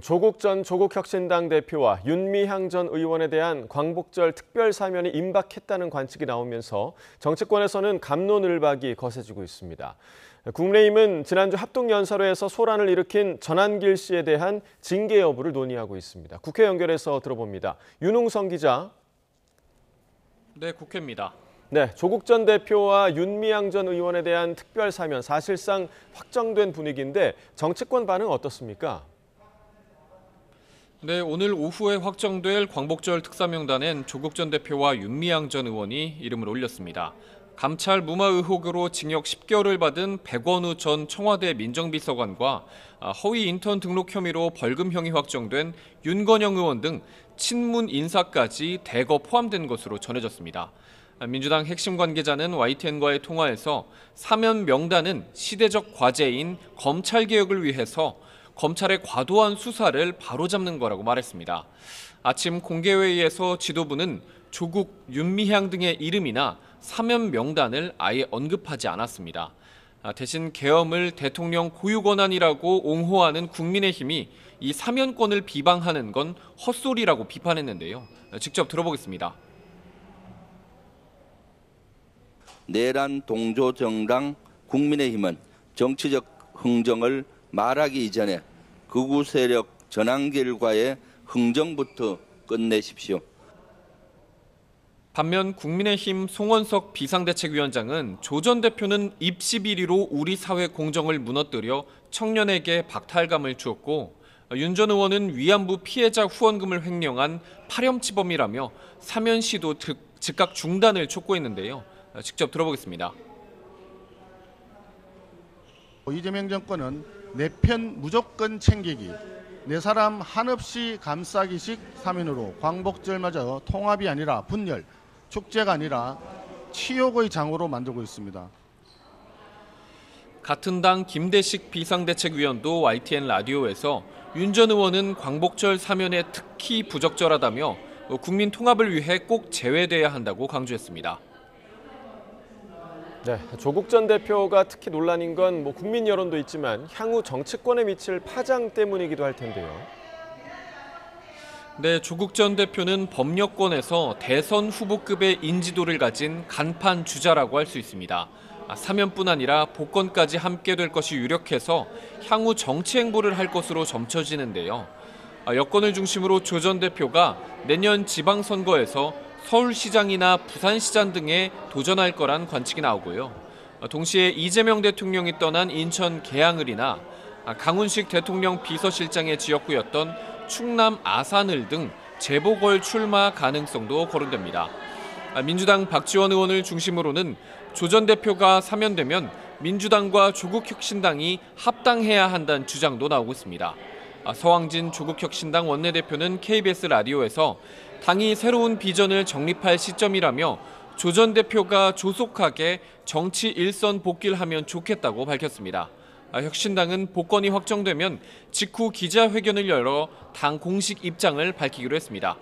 조국 전 조국혁신당 대표와 윤미향 전 의원에 대한 광복절 특별 사면이 임박했다는 관측이 나오면서 정치권에서는 갑론을박이 거세지고 있습니다. 국민의힘은 지난주 합동연설회에서 소란을 일으킨 전한길 씨에 대한 징계 여부를 논의하고 있습니다. 국회 연결해서 들어봅니다. 윤웅성 기자. 네, 국회입니다. 네, 조국 전 대표와 윤미향 전 의원에 대한 특별 사면 사실상 확정된 분위기인데 정치권 반응 어떻습니까? 네, 오늘 오후에 확정될 광복절 특사명단엔 조국 전 대표와 윤미향 전 의원이 이름을 올렸습니다. 감찰 무마 의혹으로 징역 10개월을 받은 백원우 전 청와대 민정비서관과 허위 인턴 등록 혐의로 벌금형이 확정된 윤건영 의원 등 친문 인사까지 대거 포함된 것으로 전해졌습니다. 민주당 핵심 관계자는 YTN과의 통화에서 사면 명단은 시대적 과제인 검찰개혁을 위해서 검찰의 과도한 수사를 바로잡는 거라고 말했습니다. 아침 공개회의에서 지도부는 조국, 윤미향 등의 이름이나 사면 명단을 아예 언급하지 않았습니다. 대신 계엄을 대통령 고유 권한이라고 옹호하는 국민의힘이 이 사면권을 비방하는 건 헛소리라고 비판했는데요. 직접 들어보겠습니다. 내란 동조 정당 국민의힘은 정치적 흥정을 말하기 이전에 극우 세력 전한길과의 흥정부터 끝내십시오. 반면 국민의힘 송원석 비상대책위원장은 조 전 대표는 입시 비리로 우리 사회 공정을 무너뜨려 청년에게 박탈감을 주었고 윤 전 의원은 위안부 피해자 후원금을 횡령한 파렴치범이라며 사면 시도 즉각 중단을 촉구했는데요. 직접 들어보겠습니다. 이재명 정권은 내 편 무조건 챙기기, 내 사람 한없이 감싸기식 사면으로 광복절마저 통합이 아니라 분열, 축제가 아니라 치욕의 장으로 만들고 있습니다. 같은 당 김대식 비상대책위원도 YTN 라디오에서 윤 전 의원은 광복절 사면에 특히 부적절하다며 국민 통합을 위해 꼭 제외돼야 한다고 강조했습니다. 네, 조국 전 대표가 특히 논란인 건 국민 여론도 있지만 향후 정치권에 미칠 파장 때문이기도 할 텐데요. 네, 조국 전 대표는 법여권에서 대선 후보급의 인지도를 가진 간판 주자라고 할 수 있습니다. 사면뿐 아니라 복권까지 함께 될 것이 유력해서 향후 정치 행보를 할 것으로 점쳐지는데요. 여권을 중심으로 조 전 대표가 내년 지방선거에서 서울시장이나 부산시장 등에 도전할 거란 관측이 나오고요. 동시에 이재명 대통령이 떠난 인천 계양을이나 강훈식 대통령 비서실장의 지역구였던 충남 아산을 등 재보궐 출마 가능성도 거론됩니다. 민주당 박지원 의원을 중심으로는 조 전 대표가 사면되면 민주당과 조국혁신당이 합당해야 한다는 주장도 나오고 있습니다. 서왕진 조국혁신당 원내대표는 KBS 라디오에서 당이 새로운 비전을 정립할 시점이라며 조 전 대표가 조속하게 정치 일선 복귀를 하면 좋겠다고 밝혔습니다. 혁신당은 복권이 확정되면 직후 기자회견을 열어 당 공식 입장을 밝히기로 했습니다.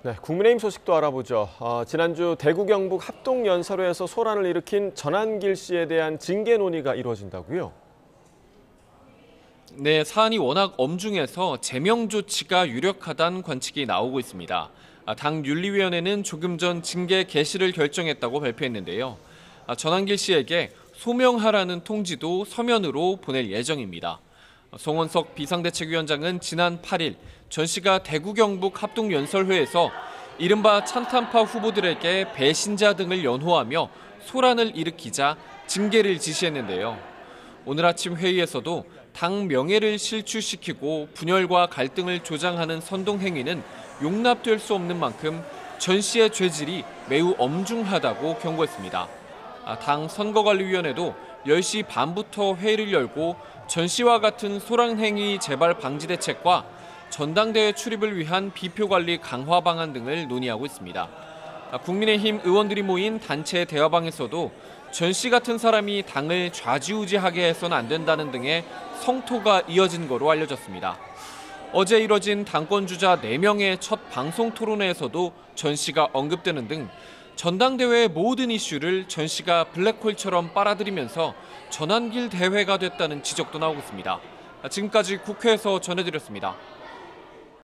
네, 국민의힘 소식도 알아보죠. 지난주 대구 경북 합동연설회에서 소란을 일으킨 전한길 씨에 대한 징계 논의가 이루어진다고요? 네, 사안이 워낙 엄중해서 제명 조치가 유력하다는 관측이 나오고 있습니다. 당 윤리위원회는 조금 전 징계 개시를 결정했다고 발표했는데요. 전한길 씨에게 소명하라는 통지도 서면으로 보낼 예정입니다. 송원석 비상대책위원장은 지난 8일 전 씨가 대구 경북 합동연설회에서 이른바 찬탄파 후보들에게 배신자 등을 연호하며 소란을 일으키자 징계를 지시했는데요. 오늘 아침 회의에서도 당 명예를 실추시키고 분열과 갈등을 조장하는 선동 행위는 용납될 수 없는 만큼 전 씨의 죄질이 매우 엄중하다고 경고했습니다. 당 선거관리위원회도 10시 반부터 회의를 열고 전 씨와 같은 소란 행위 재발 방지 대책과 전당대회 출입을 위한 비표 관리 강화 방안 등을 논의하고 있습니다. 국민의힘 의원들이 모인 단체 대화방에서도 전 씨 같은 사람이 당을 좌지우지하게 해서는 안 된다는 등의 성토가 이어진 거로 알려졌습니다. 어제 이뤄진 당권주자 4명의 첫 방송 토론회에서도 전 씨가 언급되는 등 전당대회의 모든 이슈를 전 씨가 블랙홀처럼 빨아들이면서 전환길 대회가 됐다는 지적도 나오고 있습니다. 지금까지 국회에서 전해드렸습니다.